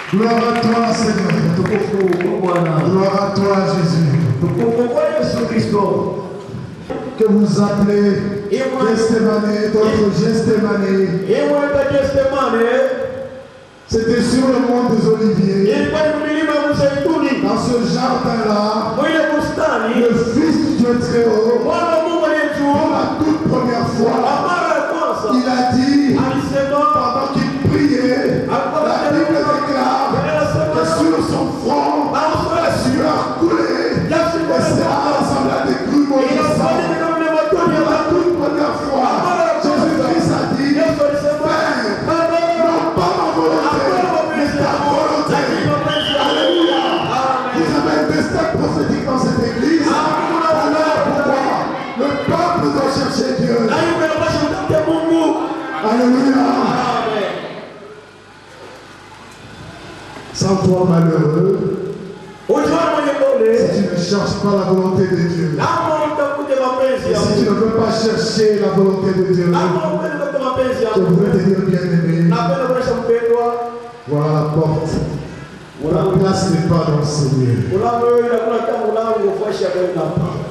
Gloire à toi, Seigneur. Gloire à toi, Jésus. Que vous appelez Gethsémani, d'autres Gethsémani. C'était sur le mont des Oliviers. Dans ce jardin-là, le Fils du Dieu très haut, pour la toute première fois, il a dit, pendant qu'il priait, la Bible déclare que sur son front, la sueur coulait, et c'est à l'assemblée des grumeaux de sang. Pour la toute première fois, Jésus-Christ a dit, Père, non pas ma volonté, mais ta volonté. Alléluia. Vous avez un destin prophétique dans cette église. Voilà pourquoi le peuple doit chercher Dieu. Alléluia. Sans toi malheureux, si tu ne cherches pas la volonté de Dieu, et si tu ne veux pas chercher la volonté de Dieu, je voudrais te dire, bien-aimé, voilà la porte. La place n'est pas dans le Seigneur.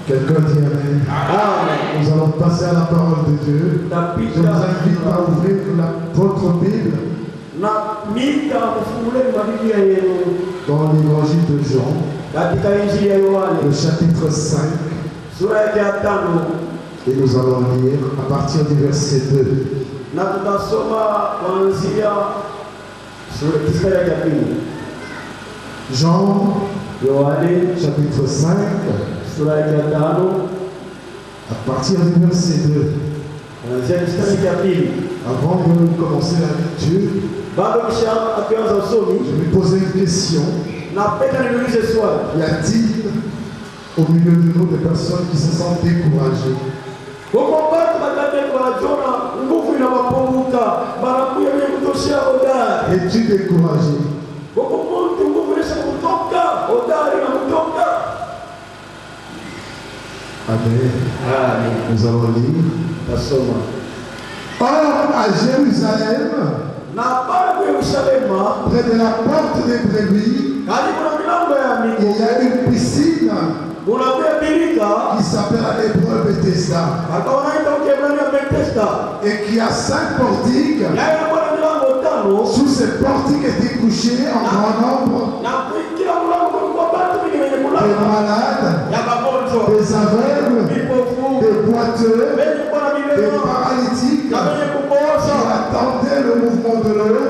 Quelqu'un dit Amen. Nous allons passer à la parole de Dieu. Je vous invite à ouvrir votre Bible dans l'évangile de Jean, le chapitre 5. Et nous allons lire à partir du verset 2. Jean, chapitre 5, à partir du verset 2. Avant de commencer la lecture, je vais poser une question. Y a-t-il au milieu de nous des personnes qui se sentent découragées? Es-tu découragé? Amen. Nous allons lire. Or, à Jérusalem, près de la porte des brebis, il y a une piscine qui s'appelle à l'hébreu Bethesda et qui a 5 portiques. Sous ces portiques étaient couchés en grand nombre des malades, des aveugles, des boiteux, des paralytiques qui attendaient le mouvement de l'eau,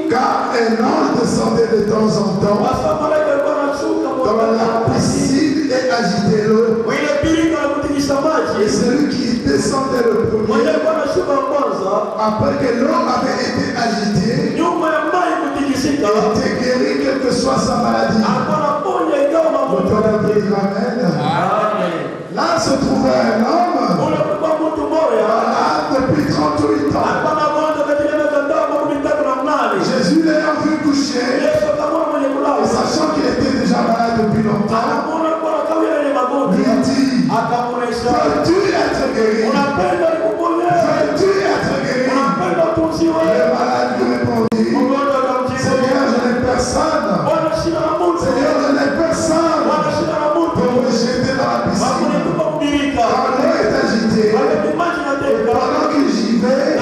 car un ange descendait de temps en temps dans la piscine et agitait l'eau. Et celui qui descendait le premier, après que l'eau avait été agitée, était guéri quelle que soit sa maladie. Le peuple dit Amen. Là se trouvait un homme malade depuis 38 ans. Jésus l'ayant vu coucher, et sachant qu'il était déjà malade depuis longtemps, lui dit, veux-tu être guéri? Veux-tu être guéri? Le malade lui répondit, Seigneur, je n'ai personne. Seigneur, je n'ai personne pour me jeter dans la piscine. Quand l'eau est agitée, et pendant que j'y vais, un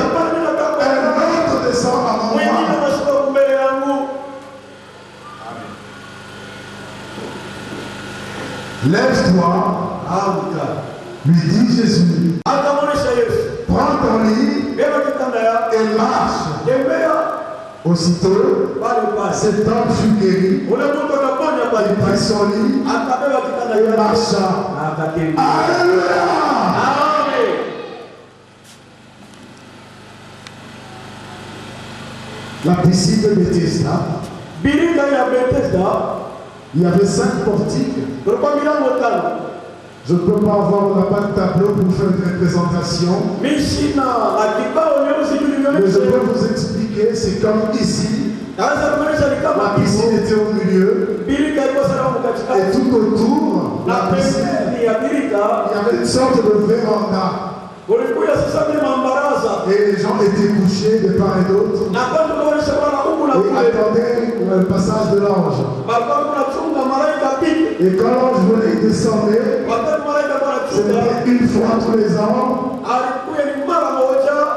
autre descend à moi. Lève-toi, lui dit Jésus. Prends ton lit et marche. Aussitôt, cet homme fut guéri. Il prit son lit et marcha. Alléluia! La piscine de Bethesda, il y avait 5 portiques. Je ne peux pas avoir, on n'a pas de tableau pour faire une représentation. Mais je peux vous expliquer, c'est comme ici. La piscine était au milieu. Et tout autour, la piscine, il y avait une sorte de véranda. Et les gens étaient couchés de part et d'autre. attendait le passage de l'ange. Et quand l'ange venait, il descendait. C'était une fois tous les ans.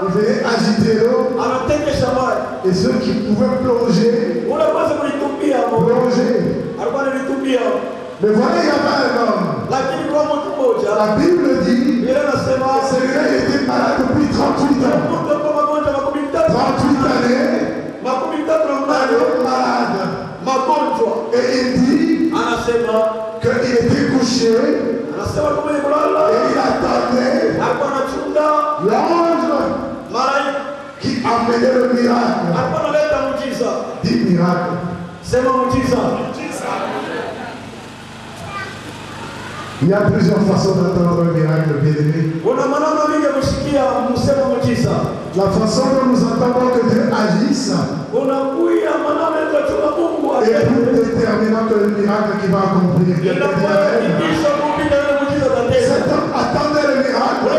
Il venait agiter l'eau. Et ceux qui pouvaient plonger. Mais voilà, il y avait un homme. La Bible dit que celui-là était malade depuis 38 ans. 38 années. Malade. Et il dit qu'il était couché. Et il attendait l'ange qui amenait le miracle. 10 miracles. Il y a plusieurs façons d'entendre un miracle, bien-aimé. La façon dont nous entendons que Dieu agisse est plus déterminant que le miracle qu'il va accomplir. Cet homme attendait le miracle, mais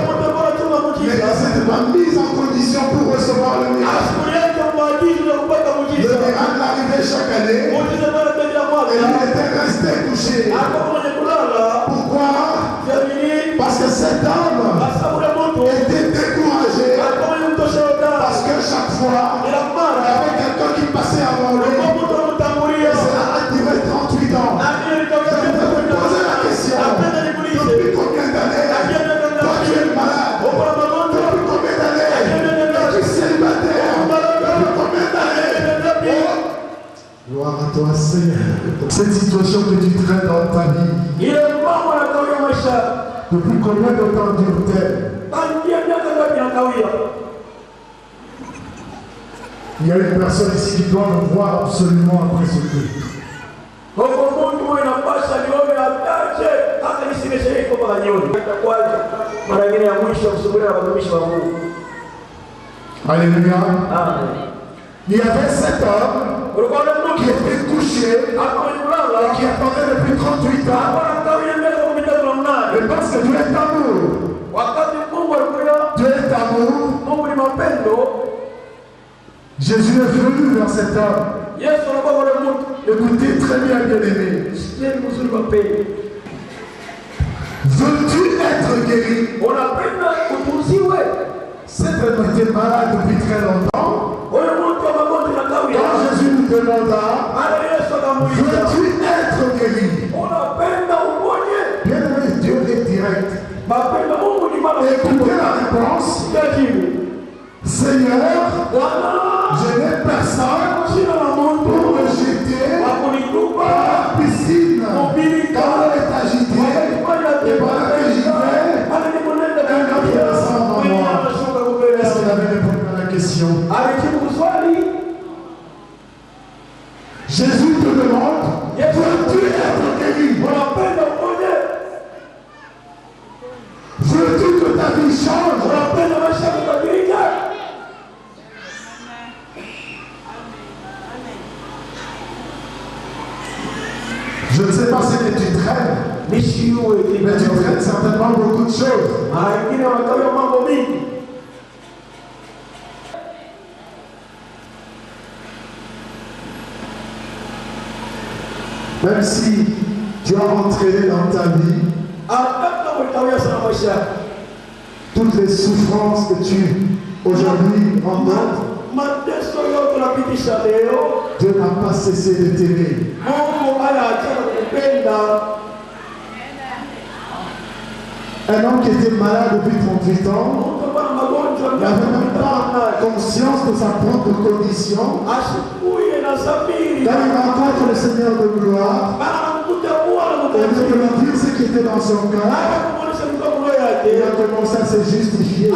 il ne s'était pas mis en condition pour recevoir le miracle. Le miracle arrivait chaque année et il était resté couché. Pourquoi? Parce que cet homme était découragé. Parce que chaque fois, il y avait quelqu'un qui passait avant lui. Et cela a duré 38 ans. Je vais te poser la question. Depuis combien d'années toi tu es malade? Depuis combien d'années tu es célibataire? Depuis combien d'années? Gloire à toi, Seigneur. Cette situation que tu traînes dans ta vie, depuis combien de temps dure-t-elle? Il y a une personne ici qui doit me voir absolument après ce culte. Alléluia. Il y avait cet homme qui était couché et qui attendait depuis 38 ans. Mais parce que Dieu est amour. Dieu est amour. Jésus est venu vers cet homme. Écoutez très bien, bien-aimé. Veux-tu être guéri? Cet homme était malade depuis très longtemps. Quand Jésus nous demanda, veux-tu être guéri? Bien-aimé, Dieu est direct. Écoutez la réponse. Seigneur, je n'ai personne pour me jeter à la piscine. Quand elle est agitée, et pendant que j'y vais, un homme descend en moi. Est-ce qu'il avait répondu à la question? Jésus te demande, veux-tu être guéri? Veux-tu que ta vie change? Je ne sais pas ce que tu traînes, mais tu traînes certainement beaucoup de choses. Même si tu as entraîné dans ta vie toutes les souffrances que tu aujourd'hui rencontres, Dieu n'a pas cessé de t'aimer. Un homme qui était malade depuis 38 ans n'avait même pas conscience de sa propre condition. Quand il rencontre le Seigneur de gloire, au lieu de lui dire ce qui était dans son cœur, il a commencé à se justifier.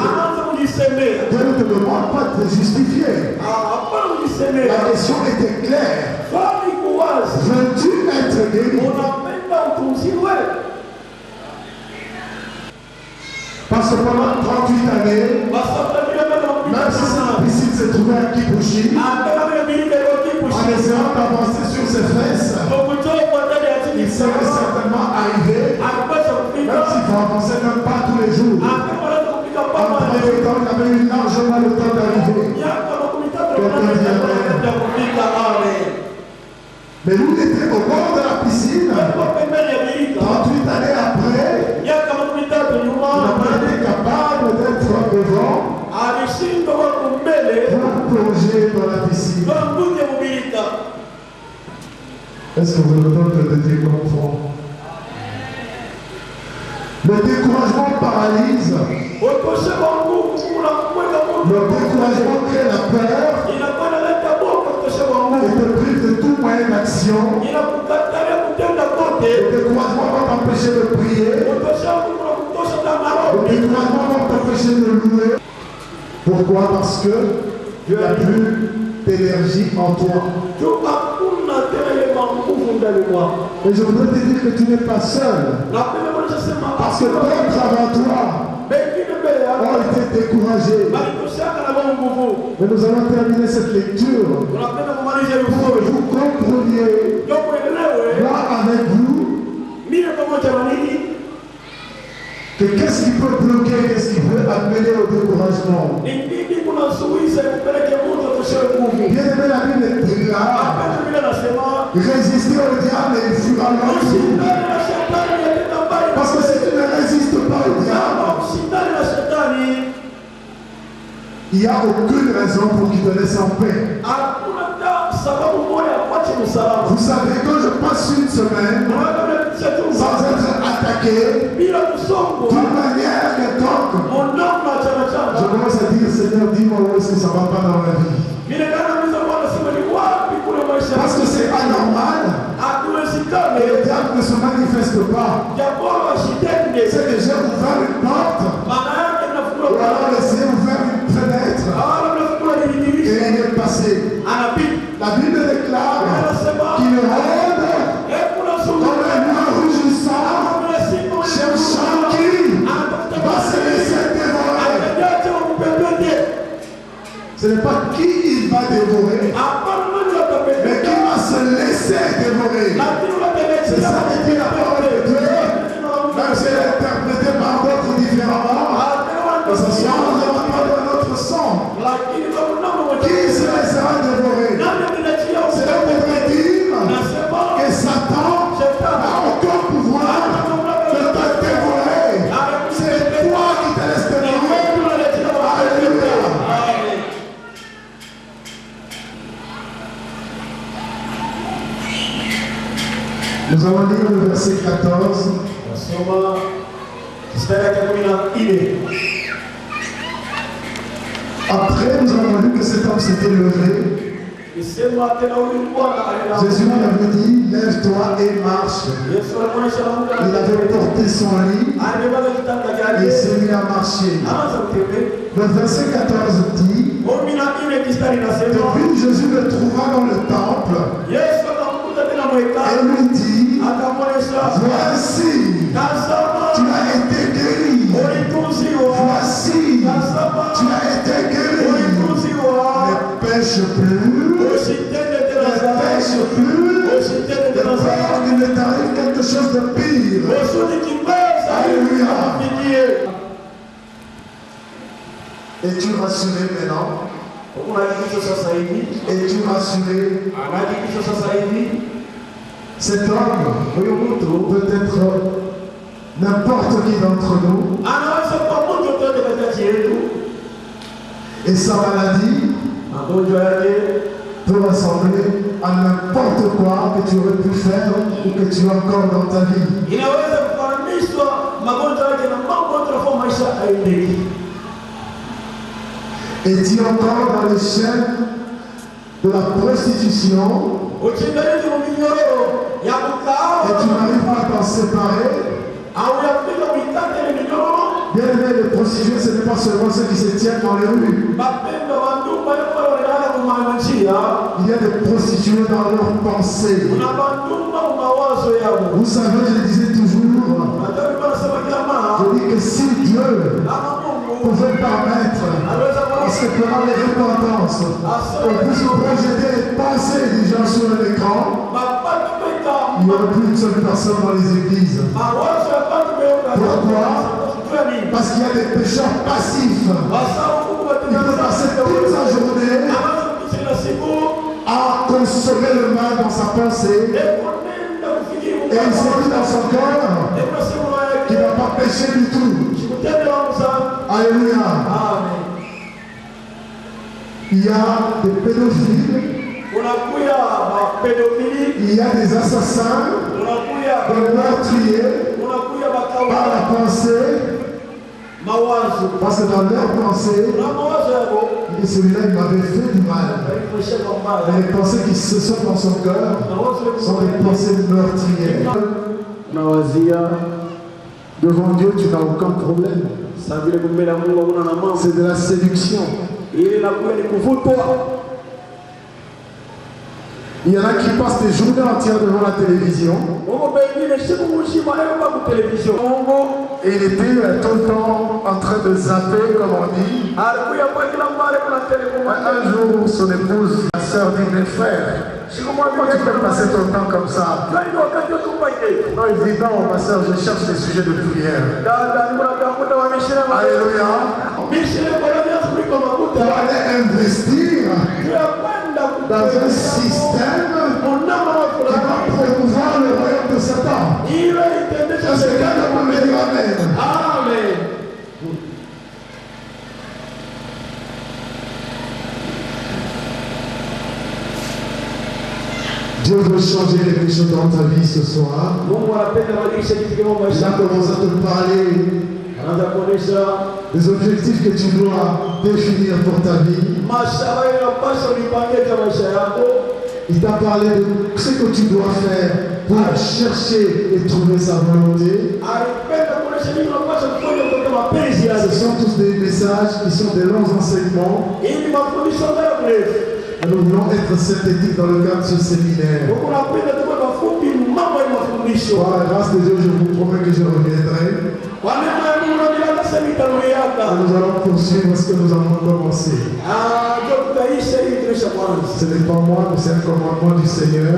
Dieu ne te demande pas de te justifier. La question était claire. Veux-tu être guéri? Parce que pendant 38 années, même si sa piscine se trouvait à Kibushi, en essayant d'avancer sur ses fesses, il serait certainement arrivé, même s'il faut avancer même pas tous les jours. En 38 ans, il avait eu largement le temps d'arriver. Quelqu'un dit amen. Mais lui il était au bord de la piscine. 38 années après, il n'a pas été capable d'être devant pour plonger dans la piscine. Est-ce que vous entendez le dire comme fond? Le découragement paralyse. Le découragement crée la peur. Et te prive de tout moyen d'action. Le découragement va t'empêcher de prier. Le découragement va t'empêcher de louer. Pourquoi? Parce que tu n'as plus d'énergie en toi. Et je voudrais te dire que tu n'es pas seul. Parce que d'autres avant toi ont été découragés. Mais nous allons terminer cette lecture pour que vous compreniez, moi avec vous, que qu'est-ce qui peut bloquer, qu'est-ce qui peut amener au découragement. Bien aimé, la Bible déclare, résister au diable et il fuira loin de vous. Parce que si tu ne résistes pas au diable, il n'y a aucune raison pour qu'il te laisse en paix. Vous savez, quand je passe une semaine sans être attaqué, d'une manière quelconque, je commence à dire, Seigneur, dis-moi où est-ce que ça ne va pas dans ma vie. Parce que c'est anormal. Et le diable ne se manifeste pas. C'est que j'ai ouvert une porte. Ou alors laissé ouvert une fenêtre. Et il est passé. La Bible déclare qu'il rôde comme un lion rugissant, cherchant qui va se laisser dévorer. Ce n'est pas qui il va dévorer, mais qui va se laisser dévorer. C'est ça qui dit la parole de Dieu. Même si elle est interprétée par d'autres différemment, que ce soit en demandant de notre sang. Qui se laissera dévorer? C'est là pour te dire que Satan n'a aucun pouvoir de te dévorer. C'est toi qui te laisses dévorer. Alléluia. Nous allons lire le verset 14. Après, nous avons lu que cet homme s'était levé. Jésus lui avait dit, lève-toi et marche. Il avait porté son lit et s'est mis à marcher. Le verset 14 dit, depuis Jésus le trouva dans le temple et lui dit, voici, tu as été guéri. Voici, tu as été guéri. Ne pêche plus. Ne pêche plus. De peur qu'il ne t'arrive quelque chose de pire. Alléluia. Es-tu rassuré maintenant? Es-tu rassuré? Cet homme peut être n'importe qui d'entre nous. Et sa maladie peut ressembler à n'importe quoi que tu aurais pu faire ou que tu as encore dans ta vie. Et tu es encore dans les chaînes de la prostitution et tu n'arrives pas à t'en séparer. Bien aimé, les prostituées, ce n'est pas seulement ceux qui se tiennent dans les rues. Il y a des prostituées dans leurs pensées. Vous savez, je disais toujours, je dis que si Dieu pouvait permettre à ce que dans les repentances, on puisse projeter les pensées des gens sur l'écran, il n'y aurait plus une seule personne dans les églises. Pourquoi? Parce qu'il y a des pécheurs passifs. Il peut passer toute sa journée à consommé le mal dans sa pensée. Et il s'est dit dans son cœur qu'il ne va pas pécher du tout. Alléluia. Il y a des pédophiles. Il y a des assassins, des meurtriers par la pensée. Parce que dans leur pensée, celui-là il m'avait fait du mal. Et les pensées qui se sont dans son cœur sont des pensées meurtrières. Devant Dieu, tu n'as aucun problème. C'est de la séduction. Il y en a qui passent des journées entières devant la télévision. Et il était tout le temps en train de zapper, comme on dit. Un jour, son épouse, la sœur dit, mes frères, pourquoi tu peux passer ton temps comme ça? Non, il dit, non, ma sœur, je cherche des sujets de prière. Alléluia. Pour aller investir dans un système qui va promouvoir le royaume de Satan. Est-ce que quelqu'un peut me dire amen? Amen. Dieu veut changer quelque chose dans ta vie ce soir. Il a commencé à te parler des objectifs que tu dois définir pour ta vie. Il t'a parlé de ce que tu dois faire pour chercher et trouver sa volonté. Ce sont tous des messages qui sont des longs enseignements. Nous voulons être synthétiques dans le cadre de ce séminaire. Par la grâce de Dieu, je vous promets que je reviendrai. Nous allons poursuivre ce que nous avons commencé. Ce n'est pas moi, mais c'est un commandement du Seigneur.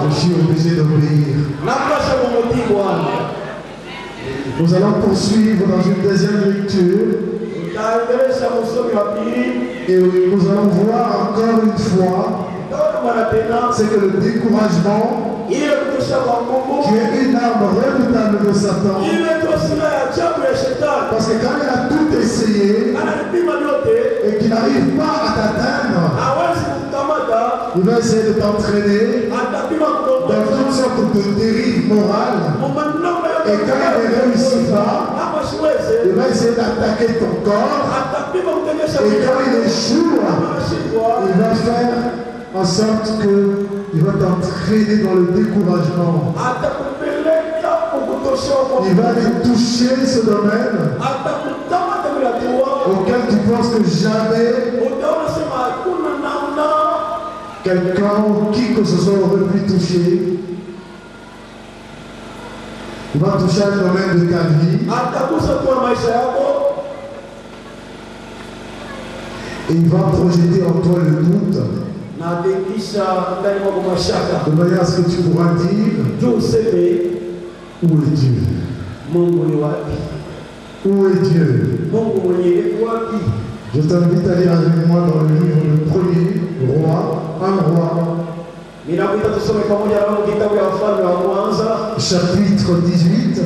Je suis obligé d'obéir. Nous allons poursuivre dans une deuxième lecture. Et nous allons voir encore une fois c'est que le découragement qui est une arme redoutable de Satan. Parce que quand il a tout essayé et qu'il n'arrive pas à t'atteindre, il va essayer de t'entraîner dans toutes sortes de dérives morales. Et quand il ne réussit pas, il va essayer d'attaquer ton corps. Et quand il échoue, il va faire en sorte qu'il va t'entraîner dans le découragement. Il va aller toucher ce domaine auquel tu penses que jamais quelqu'un ou qui que ce soit aurait pu toucher. Il va toucher un domaine de ta vie. Et il va projeter en toi le doute. De manière à ce que tu pourras dire, où est Dieu? Où est Dieu? Je t'invite à lire avec moi dans le livre Le Premier Roi, un roi. Chapitre 18.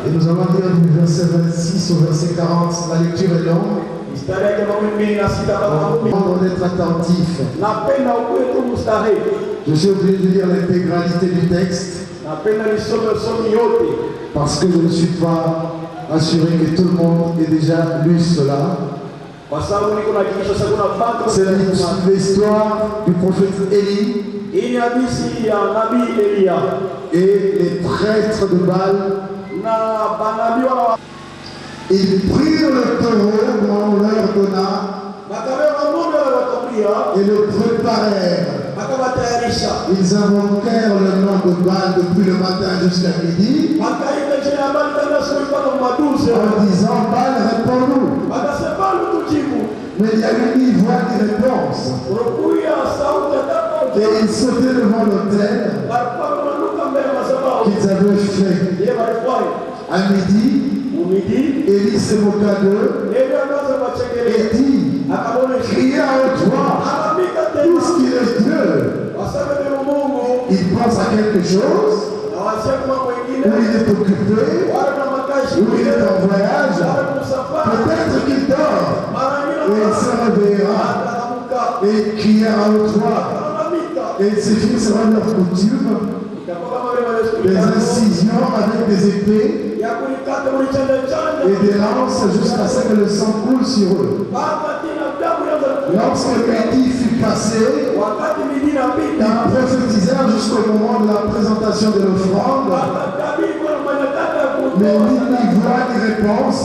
Et nous allons lire du verset 26 au verset 40. La lecture est longue. On d'être attentif. Je suis obligé de lire l'intégralité du texte parce que je ne suis pas assuré que tout le monde ait déjà lu cela. C'est l'histoire du prophète Élie et les prêtres de Baal. Ils prirent le taureau qu'on leur donna et le préparèrent. Ils invoquèrent le nom de Baal depuis le matin jusqu'à midi en disant Baal, réponds-nous. Mais il y a eu ni voix ni réponse. Et ils sautaient devant l'autel qu'ils avaient fait. À midi, Élie se moqua d'eux et dit quelque chose, où il est occupé, où il est en voyage, peut-être qu'il dort, et il se réveillera, et il criera au toit, et ses filles seront leur coutume, des incisions avec des épées, et des lances jusqu'à ce que le sang coule sur eux. Lorsque le midi fut passé, ils prophétisèrent jusqu'au moment de la présentation de l'offrande, mais ni voix ni réponse,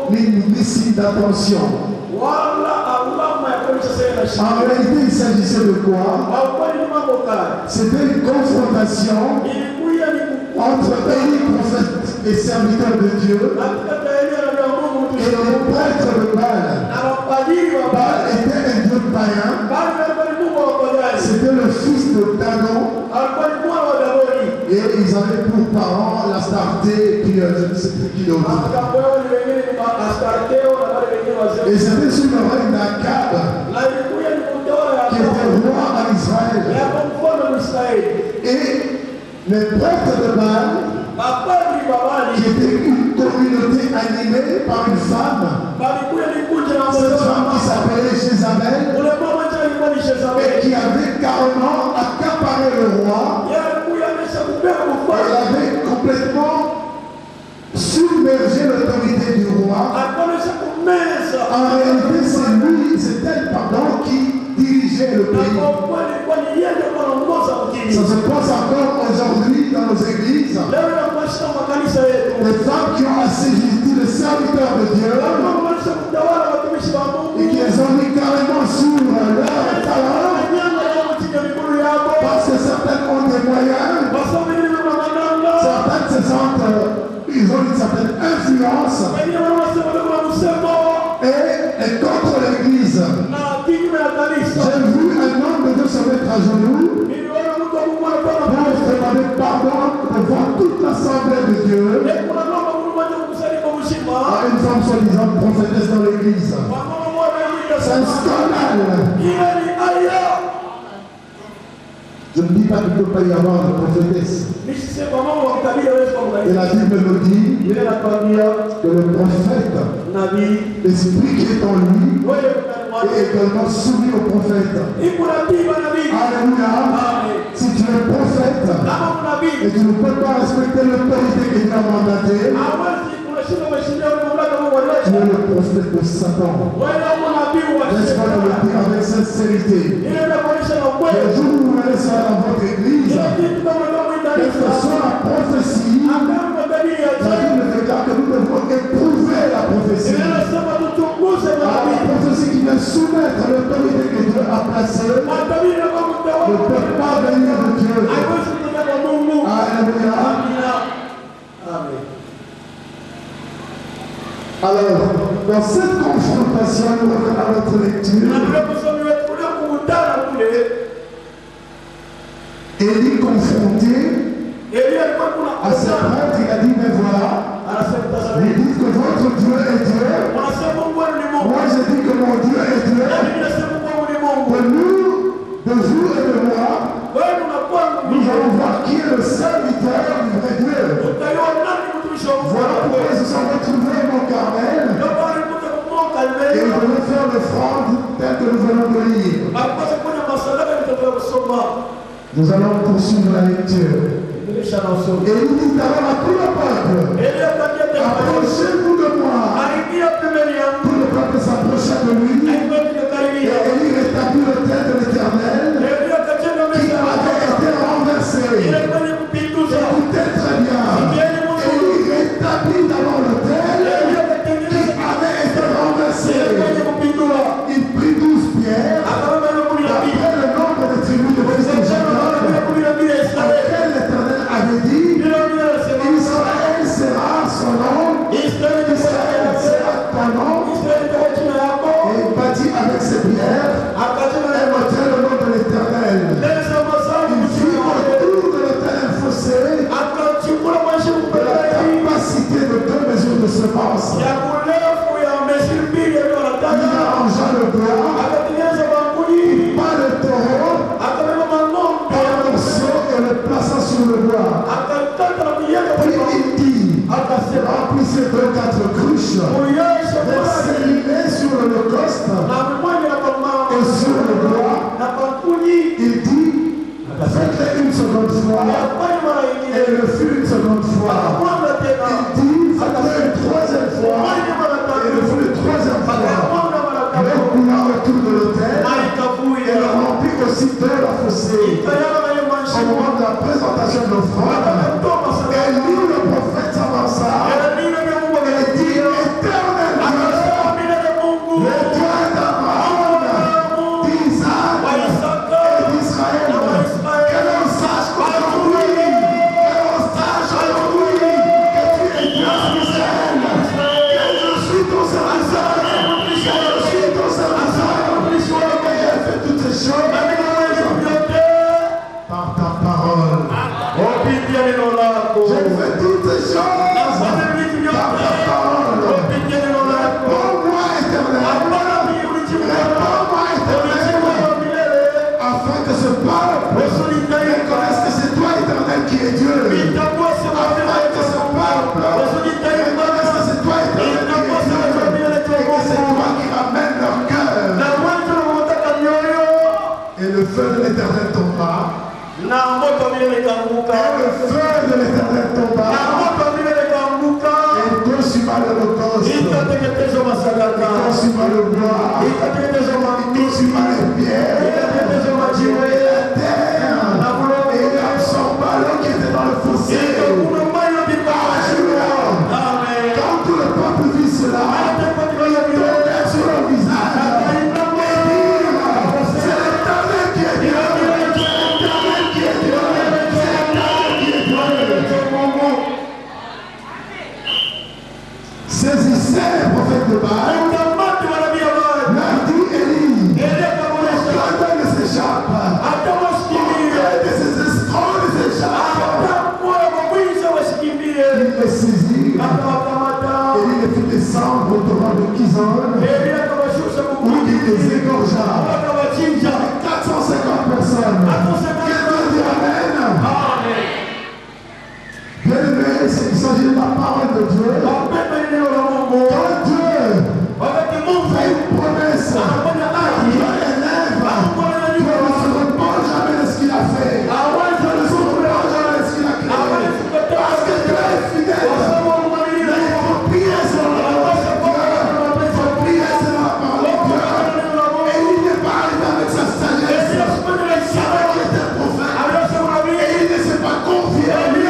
ni signe d'attention. En réalité, il s'agissait de quoi? C'était une confrontation entre Élie, prophète et serviteur de Dieu, et les prêtres de Baal. Baal était un dieu païen. C'était le fils de Dagon. Et ils avaient pour parents l'Astarté et puis je ne sais plus qui d'autre. Et c'était sous le règne d'Akab, qui était roi en Israël. Et les prêtres de Baal, qui était une communauté animée par une femme, cette femme qui s'appelait Jézabel, et qui avait carrément accaparé le roi. Elle avait complètement submergé l'autorité du roi. En réalité, c'est elle, qui dirigeait le pays. Ça se passe encore aujourd'hui dans nos églises. Les femmes qui ont assujetti le serviteur de Dieu et qui les ont mis carrément sur leur talent parce que certaines ont des moyens, certaines se sentent, ils ont une certaine influence et contre l'Église. J'ai vu un homme de Dieu se mettre à genoux pour demander pardon devant toute l'assemblée de Dieu à une femme soi-disant prophétesse dans l'Église. C'est un scandale. Je ne dis pas qu'il ne peut pas y avoir de prophétesse. Et la Bible nous dit que le prophète, l'esprit qui est en lui, est également soumis au prophète. Alléluia. Si tu es prophète et tu ne peux pas respecter l'autorité que Dieu a mandatée, tu es le prophète de Satan. Laisse-moi te le dire avec sincérité. Le jour où vous allez dans votre église, quelle que soit la prophétie, la Bible déclare que nous devons éprouver la prophétie. Alors, la prophétie qui vient soumettre l'autorité que Dieu a placée ne peut pas venir de Dieu. Alléluia. Amen. Alors, dans cette confrontation, nous revenons à notre lecture. Élie confronté à ses prêtres, il a dit, mais voilà, vous dites que votre Dieu est Dieu. Moi, je dis que mon Dieu est Dieu. Que nous, de vous et de moi, nous allons voir qui est le serviteur du vrai Dieu. Voilà pourquoi ils se sont retrouvés mon Carmel. Et ils devaient faire l'offrande telle que nous venons de lire. Nous allons poursuivre la lecture. Et il dit alors à tout le peuple, approchez-vous de moi. Tout le peuple s'approcha de lui. Et il rétablit l'autel de l'Éternel qui avait été renversé. Écoutez très bien. Et il rétablit d'abord l'autel qui avait été renversé. Il prit 12 pierres. D'après le nombre de tribus de fils de Jacob, auquel l'Éternel avait dit, Israël sera son nom, Israël sera ton nom, et il bâtit avec ses pierres un autel au nom de l'Éternel. Il fit autour de l'autel un fossé de la capacité de 2 mesures de semence. Il arrangea le bois, pas le taureau, par l'onction autour de l'autel et le remplit aussitôt la fossée. Au moment de la présentation de l'offrande, Élie le prophète s'avança et dit: Éternel Dieu, le Dieu d'Abraham, d'Isaac et d'Israël, que l'on sache aujourd'hui que tu es Dieu d'Israël, que je suis ton serviteur, et j'ai fait toutes ces choses par ta parole. J'ai fait toutes ces choses par ta parole. Réponds-moi, Éternel. Réponds-moi, Éternel, afin que ce peuple reconnaisse que c'est toi, Éternel, qui es Dieu. Afin que ce peuple reconnaisse que c'est toi, Éternel, qui es Dieu. Et que c'est toi qui ramène leur cœur. Et le feu de l'Éternel tomba. Et le feu de l'Éternel tomba. Et consuma l'holocauste. Il consuma le bois. Il consuma les pierres. Et la terre. Et il absorba l'eau qui était dans le fossé. Quand tout le peuple vit cela, il tombait sur leur visage. Saisissez les prophètes de Baal. Leur dit Élie, l'orgueil ne s'échappe. L'orgueil de ces escrocs ne s'échappe. Il les saisit. Élie les fit descendre au torrent de Kizon, où il les égorgea. 450 personnes. Quelqu'un dit Amen. Bien-aimé, il s'agit de la parole de Dieu. Quand Dieu fait une promesse, Dieu l'élève. Dieu ne se repose jamais de ce qu'il a fait. Dieu ne se repose jamais de ce qu'il a créé. Parce que Dieu est fidèle. Mais il faut prier sur la parole de Dieu. Il faut prier sur la parole de Dieu. Et il n'est pas arrivé avec sa sagesse. Il savait qu'il était prophète. Et il ne s'est pas confié à lui.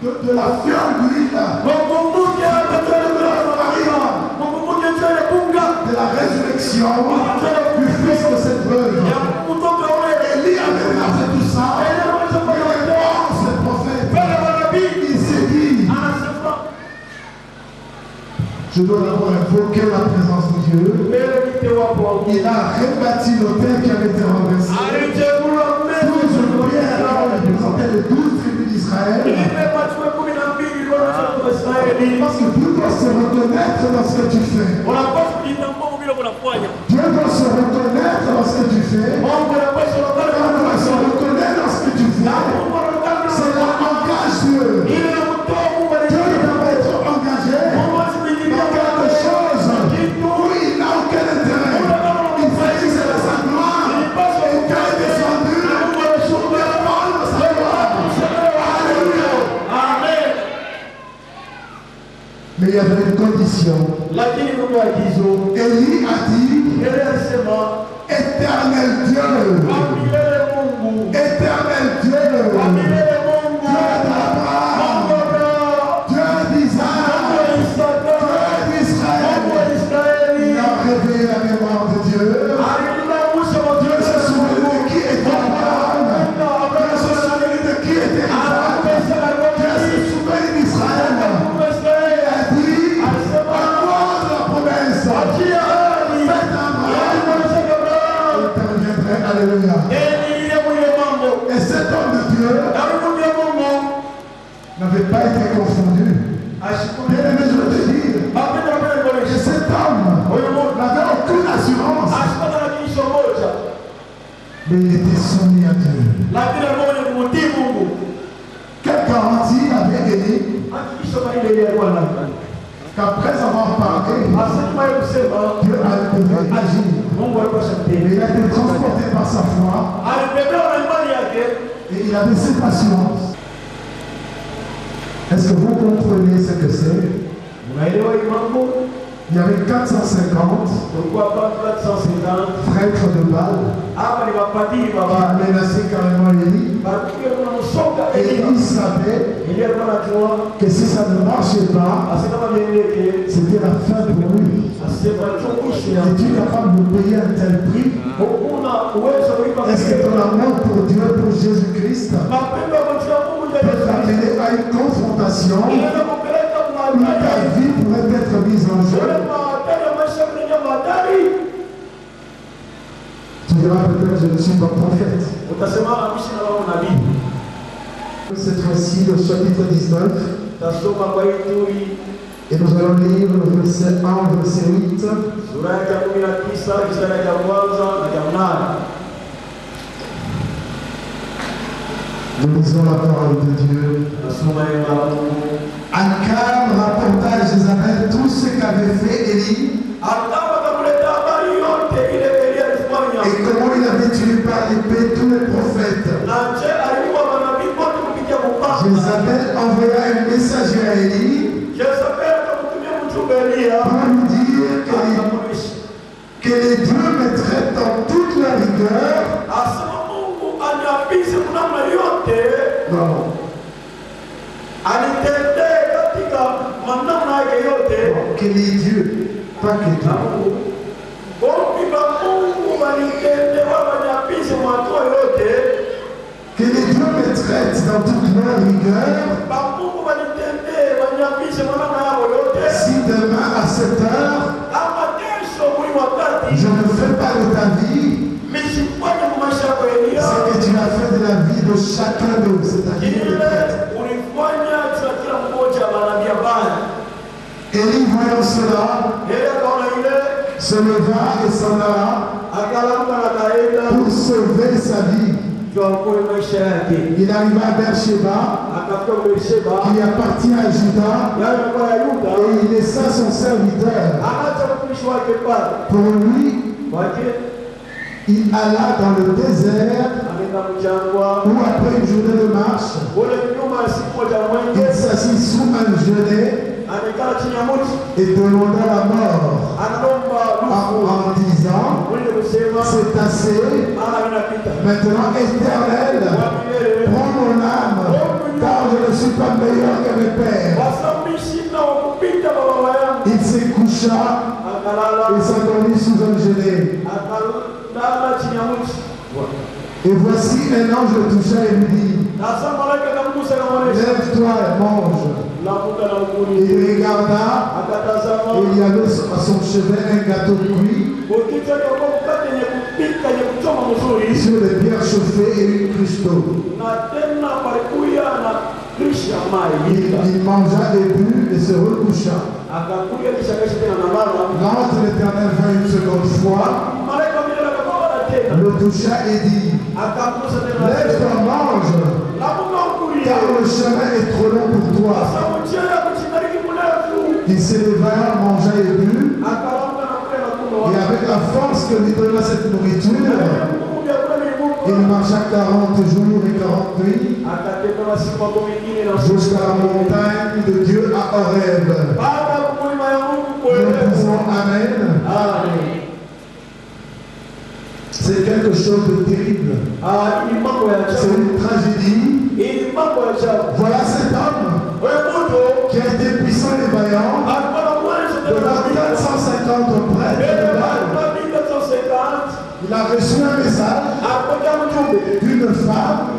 De la fiole d'huile, de la résurrection du fils de cette veuve. Élie avait déjà fait tout ça. Mais réponse le prophète, il s'est dit: je dois d'abord invoquer la présence de Dieu. Il a rebâti l'autel qui avait été renversé. 12 pierres représentaient les 12 tribus d'Israël. Parce que Dieu doit se reconnaître dans ce que tu fais. Dieu doit se reconnaître dans ce que tu fais. Dieu doit se reconnaître dans ce que tu fais. C'est là engage Dieu. Dieu doit être engagé dans quelque chose où il n'a aucun intérêt. Il s'agissait de sa gloire. Et Dieu est descendu pour défendre sa gloire. Alléluia. Amen. Mais il y avait une condition. Élie a dit: Éternel Dieu, éternel Dieu, Dieu d'Abraham, Dieu d'Isaac, Dieu d'Israël. Il a réveillé la mémoire de Dieu. Dieu se souvenu de qui était Abraham. Dieu se souvenu de qui était Isaac. Dieu se souvenu d'Israël. Et a dit: à cause de la promesse faite à Abraham, alléluia. Et cet homme de Dieu n'avait pas été confondu. Bien aimé, je veux te dire que cet homme n'avait aucune assurance. Mais il était soumis à Dieu. Quelle garantie avait Élie qu'après avoir parlé, Dieu devait agir. Mais il a été transporté par sa foi. Et il avait cette assurance verset. Il y avait 450 prêtres de Baal qui menaçaient carrément Élie. Et Élie savait que si ça ne marchait pas, c'était la fin pour lui. Es-tu capable de payer un tel prix? Est-ce que ton amour pour Dieu, pour Jésus-Christ, peut t'amener à une confrontation où ta vie pourrait être mise en jeu? Tu diras peut-être je ne suis pas prophète. Cette fois-ci, le chapitre 19. Et nous allons lire le verset 1, verset 8. Nous lisons la parole de Dieu. Akab rapporta à Jézabel tout ce qu'avait fait Élie et comment il avait tué par l'épée tous les prophètes. Jézabel envoya un messager à Élie pour lui dire que les dieux me traitent en toute la rigueur. Non. Que les dieux, pas que Dieu. Que les dieux me traitent dans toute leur rigueur. Si demain à 7 heures, je ne fais pas de ta vie, c'est que tu as fait de la vie de chacun d'eux, c'est-à-dire des prêtres. Élie, voyant cela, se leva et s'en alla pour sauver sa vie. Il arriva à Beersheba, qui appartient à Juda, et il laissa son serviteur. Pour lui, il alla dans le désert, où après une journée de marche, il s'assit sous un genêt et demanda la mort en disant, c'est assez, maintenant Éternel, prends mon âme, car je ne suis pas meilleur que mes pères. Il se coucha et s'endormit sous un genêt. Et voici un ange le toucha et lui dit, lève-toi et mange. Et il regarda, et il y avait à son chevet un gâteau cuit sur des pierres chauffées et une cruche d'eau. Il mangea et but et se recoucha. L'ange de l'Éternel vint une seconde fois, le toucha et dit, lève-toi, mange, car le chemin est trop long pour toi. Il s'éleva, mangea et but, et avec la force que lui donna cette nourriture, il marcha 40 jours et 40 nuits jusqu'à la montagne de Dieu à Horeb. Nous disons Amen. C'est quelque chose de terrible. C'est une tragédie. Voilà cet homme qui a été puissant et vaillant devant 450 prêtres de Baal. Il a reçu un message d'une femme. Je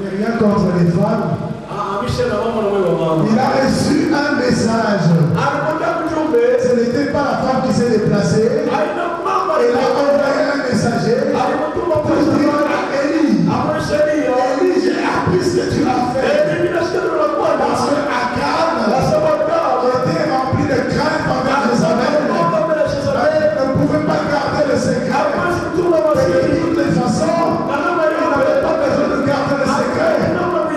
n'ai rien contre les femmes. Il a reçu un message. Ce n'était pas la femme qui s'est déplacée. Il a envoyé un messager pour dire à Élie, Élie, j'ai appris ce que tu as fait. Parce que Akab était rempli de crainte envers Jézabel. Ne pouvait pas garder le secret. Et de toutes les façons, il n'avait pas besoin de garder le secret.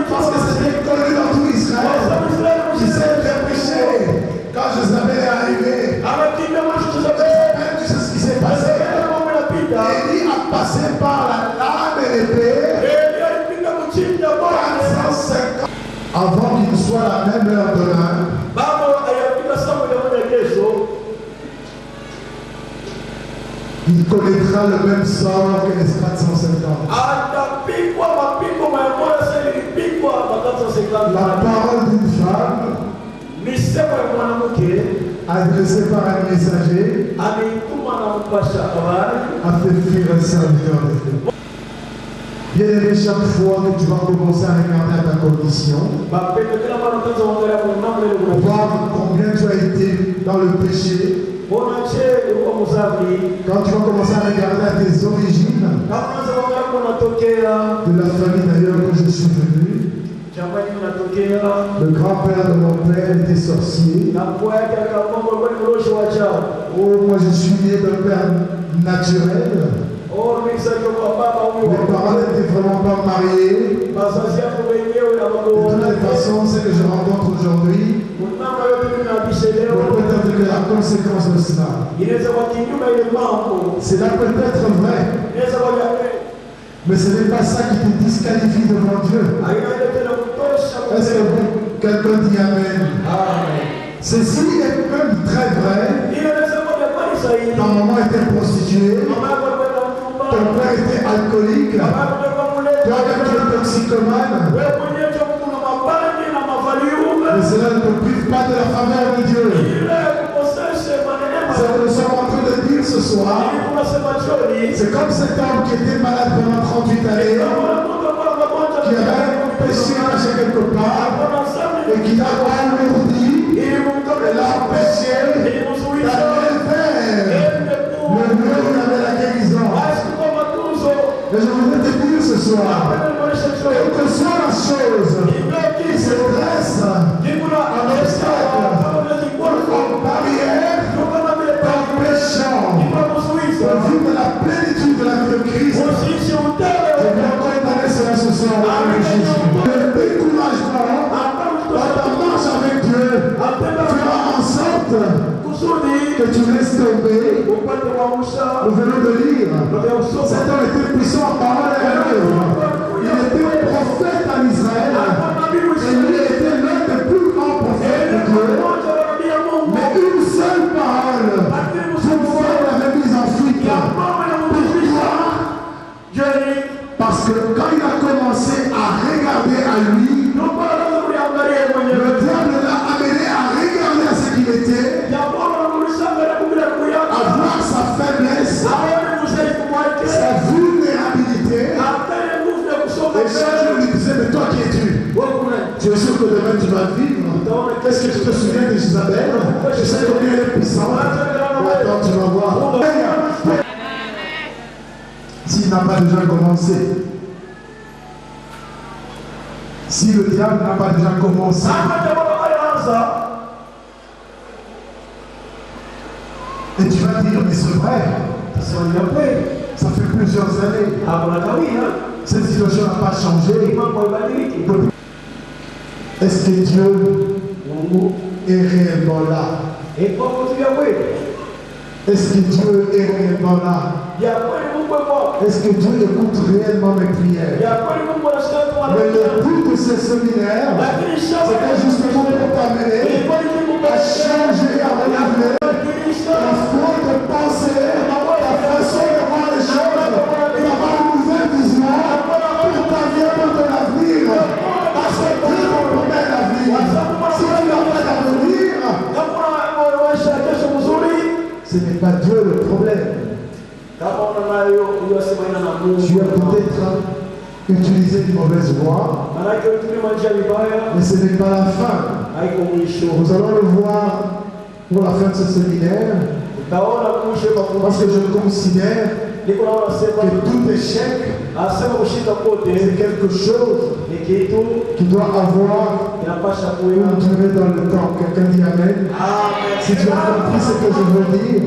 Parce que c'était connu dans tout Israël. Il s'est fait pécher. Quand Jézabel est arrivé, tu sais ce qui s'est passé. Élie a passé par la lame et l'épée 450 avant qu'il soit la même heure de l'heure. connaîtras le même sort que les 450. La parole d'une femme adressée par un messager a fait fuir un serviteur de Dieu. Bien aimé, chaque fois que tu vas commencer à regarder ta condition, voir combien tu as été dans le péché, quand tu vas commencer à regarder à tes origines, de la famille d'ailleurs que je suis venu, le grand-père de mon père était sorcier. Oh, moi je suis né d'un père naturel. Mes parents n'étaient vraiment pas mariés. De toutes les façons, ce que je rencontre aujourd'hui, peut-être que la conséquence de cela. C'est là peut-être vrai. Mais ce n'est pas ça qui te disqualifie devant Dieu. Est-ce que quelqu'un dit Amen? Ceci est même très vrai. Ta maman était prostituée. Ton père était alcoolique. Toi-même tu es toxicomane. Mais cela ne te prive pas de la faveur de Dieu. C'est ce que nous sommes en train de dire ce soir. C'est comme cet homme qui était malade pendant 38 années, qui avait un péché caché quelque part, et qui a alourdi, et l'a empêché d'aller vers le lieu où il avait la guérison. Et je voudrais te dire ce soir, quelle que soit la chose qui se dresse en obstacle, en barrière, t'empêchant de vivre la plénitude de la vie de Christ, je vais encore donner cela ce soir. Le découragement dans ta marche avec Dieu fera en sorte que tu laisses tomber. Nous venons de lire. Cet homme était puissant en parole et en œuvre. Il était prophète en Israël. Et lui était l'un des plus grands prophètes de Dieu. Mais une seule parole, son frère l'avait mise en fuite. Pourquoi? Parce que quand il a commencé à regarder à lui, le diable l'a amené à regarder à ce qu'il était, à voir sa faiblesse, sa vulnérabilité. Et chaque jour il disait, mais toi qui es-tu? Tu es sûr que demain tu vas vivre? Est-ce que tu te souviens d'Isabelle? Je sais combien elle est puissante. Attends, tu vas voir. S'il n'a pas déjà commencé, si le diable n'a pas déjà commencé, et tu vas dire, mais c'est vrai, ça fait plusieurs années, cette situation n'a pas changé. Est-ce que Dieu est réellement là? Est-ce que Dieu est réellement là? Est-ce que Dieu écoute réellement mes prières? Mais le but de ces séminaires, c'était justement pour t'amener à changer, à renouveler ta foi de penser, ta façon de voir les choses, d'avoir une nouvelle vision pour ta vie, pour ton avenir. Parce que Dieu te promet l'avenir. Si tu n'as pas d'avenir, ce n'est pas Dieu le problème. Tu as peut-être utilisé une mauvaise voie, mais ce n'est pas la fin. Nous allons le voir pour la fin de ce séminaire, parce que je considère que tout échec, c'est quelque chose qui doit avoir une durée dans le temps. Quelqu'un dit Amen. Si tu as compris ce que je veux dire,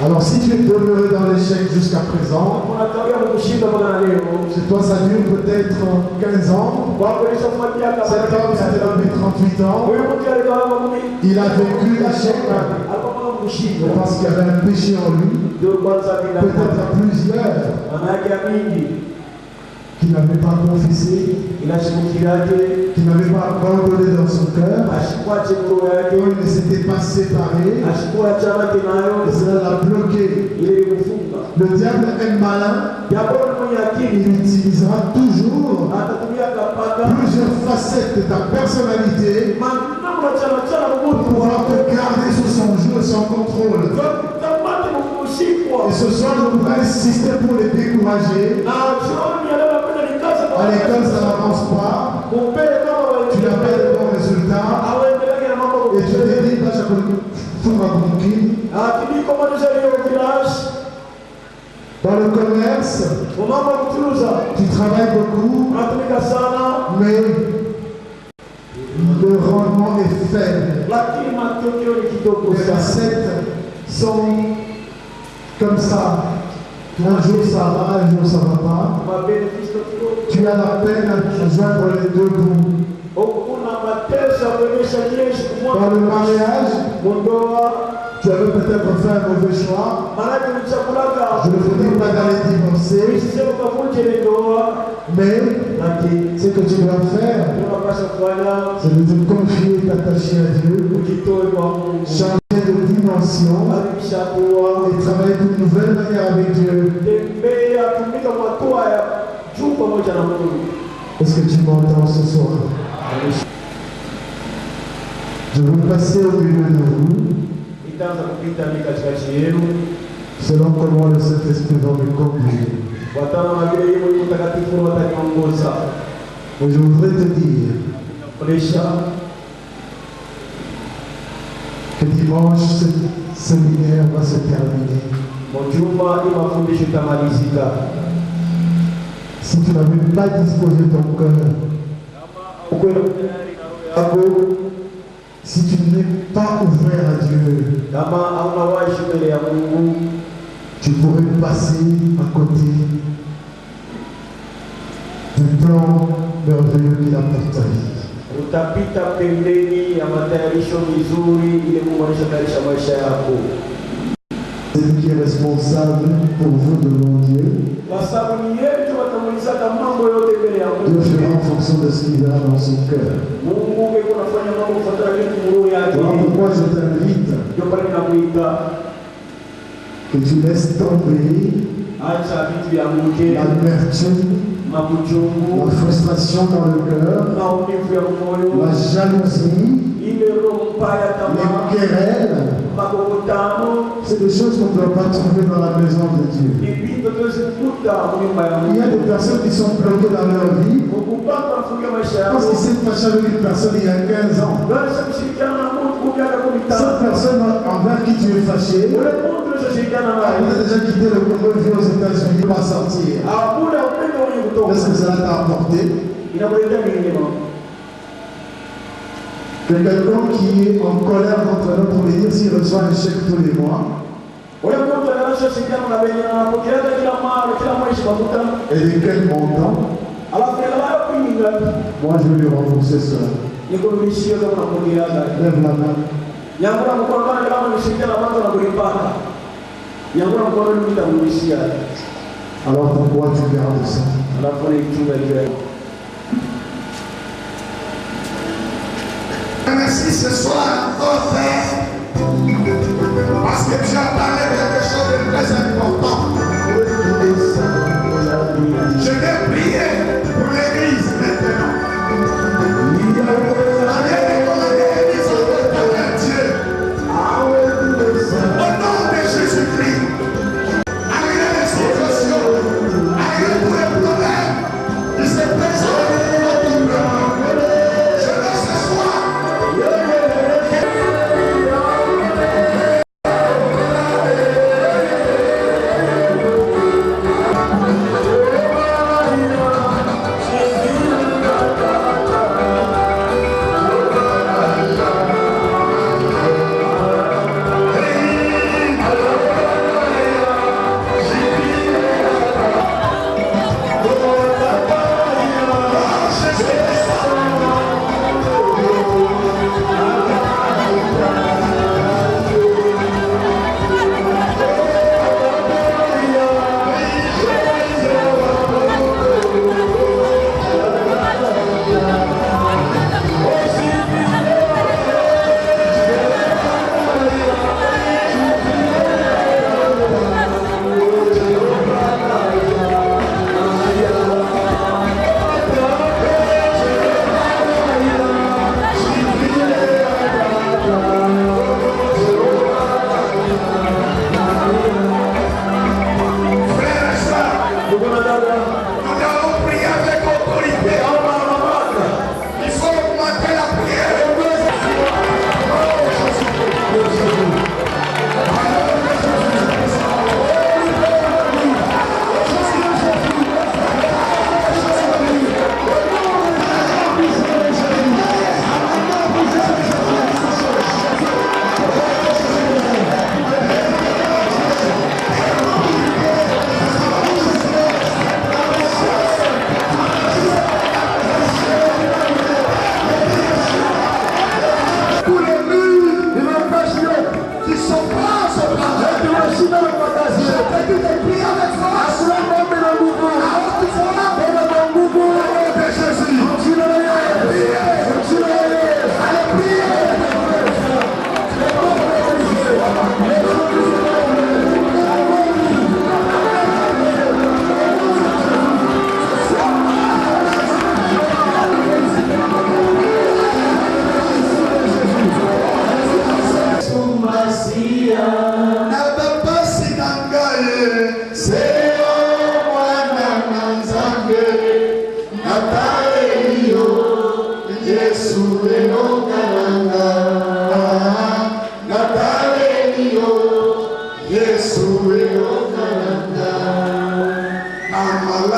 alors si tu es demeuré dans l'échec jusqu'à présent, chez toi ça dure peut-être 15 ans. Cet homme c'était depuis 38 ans. Il a vécu l'échec parce qu'il y avait un péché en lui, peut-être à plusieurs. qui n'avait pas confessé, qui n'avait pas abandonné dans son cœur, il ne s'était pas séparé, et cela l'a bloqué. Le diable est malin, il utilisera toujours plusieurs facettes de ta personnalité pour pouvoir te garder sous son joug et son contrôle. Et ce soir, je voudrais insister pour les décourager. À l'école, ça n'avance pas. Tu n'as pas de bons résultats. Et tu te dis, dans le commerce, tu travailles beaucoup, mais le rendement est faible. Les recettes sont comme ça. Un jour ça va, un jour ça ne va pas. Tu as la peine à joindre les deux bouts. Dans le mariage, tu avais peut-être fait un mauvais choix. Je ne vous dis pas d'aller divorcer. Mais ce que tu dois faire, c'est de te confier, t'attacher à Dieu, changer de dimension et travailler d'une nouvelle manière avec Dieu. Est-ce que tu m'entends ce soir? Je veux passer au milieu de vous selon comment le Saint-Esprit va me conduire. Mais je voudrais te dire que dimanche, ce séminaire va se terminer. Si tu n'avais pas disposé ton cœur, si tu n'es pas ouvert à Dieu, tu pourrais passer à côté du plan merveilleux qu'il a pour ta vie. C'est lui qui est responsable pour vous devant Dieu. Dieu fera en fonction de ce qu'il a dans son cœur. Voilà pourquoi je t'invite que tu laisses tomber l'amertume, la frustration dans le cœur, la jalousie, les querelles. C'est des choses qu'on ne doit pas trouver dans la maison de Dieu. Il y a des personnes qui sont bloquées dans leur vie parce qu'ils s'est fâché avec une personne il y a 15 ans. Cette personne envers qui tu es fâché, elle a déjà quitté le Congo, vit aux États-Unis, va sortir. Est-ce que cela t'a apporté? Quelqu'un qui est en colère contre nous pour lui dire s'il reçoit un chèque tous les mois. Et de quel montant? Moi je vais lui rembourser cela. Lève la main. Alors pourquoi tu gardes ça? Merci ce soir, oh Père, parce que tu as parlé de quelque chose de très important. Je vais prier pour l'église maintenant. Au nom de Jésus-Christ, arrivez les situations, arrivez pour les problèmes qui se présentent. Je veux ce soir.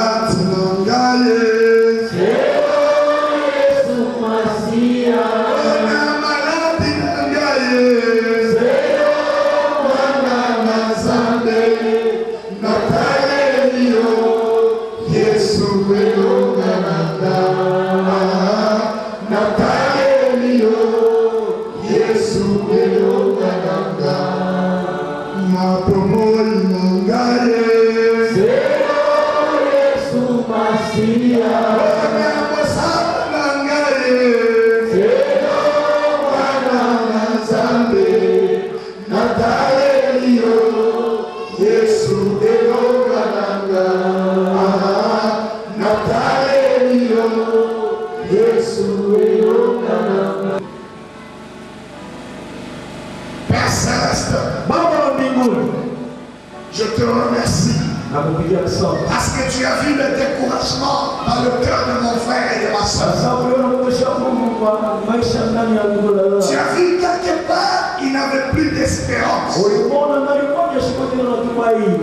malade nangaye. Je te remercie parce que tu as vu le découragement dans le cœur de mon frère et de ma soeur. Tu as vu quelque part, il n'avait plus d'espérance.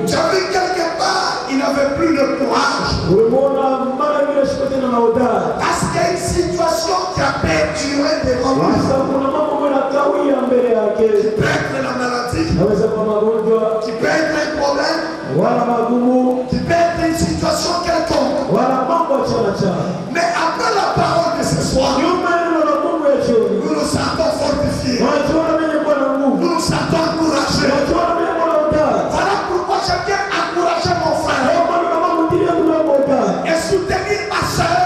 Tu as vu quelque part, il n'avait plus de courage. Parce qu'il y a une situation qui a perduré devant lui. Qui peut être la maladie, qui peut être un problème, qui peut être une situation quelconque. Mais après la parole de ce soir, nous nous sentons fortifiés. Nous nous sentons encouragés. Voilà pourquoi je viens encourager mon frère et soutenir ma soeur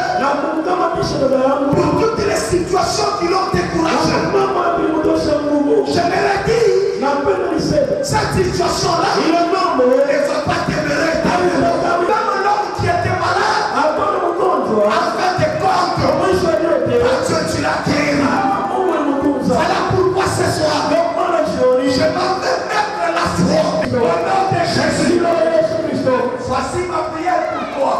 pour toutes les situations qui l'ont découragé. Je me l'ai dit, cette situation-là ne va pas demeurer. Même l'homme qui était malade, afin de compte, Dieu, tu l'as guéri. Voilà pourquoi ce soir, je m'en vais mettre la foi au nom de Jésus. Voici ma prière pour toi.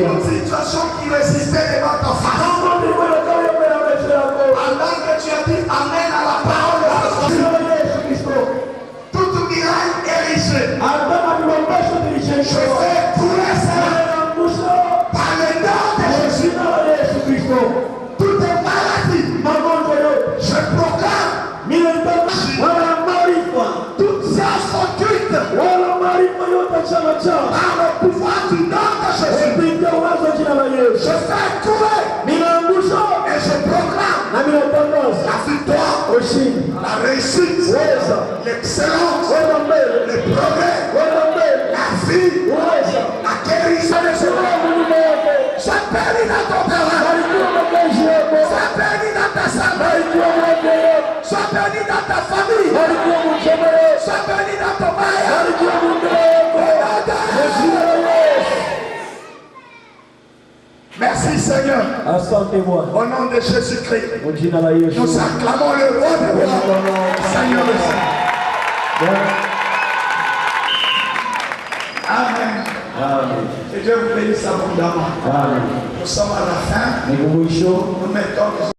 Toute situation qui résistait devant ta face. Alors que tu as dit Amen à la parole de Dieu. Toute miraille érigée. Je fais couler cela par le nom de Jésus. Toute maladie, je proclame toute science occulte par le pouvoir du nom de Jésus. Je fais couler et je proclame la victoire, la réussite, l'excellence, le progrès, la vie, la guérison. Ça bénit dans ton terrain, ça bénit dans ta santé, ça bénit dans ta famille, ça bénit dans ton mariage. Merci Seigneur. Au nom de Jésus-Christ, nous acclamons le roi des rois, Seigneur le Seigneur. Amen. Que Dieu vous bénisse abondamment. Nous sommes à la fin. Nous mettons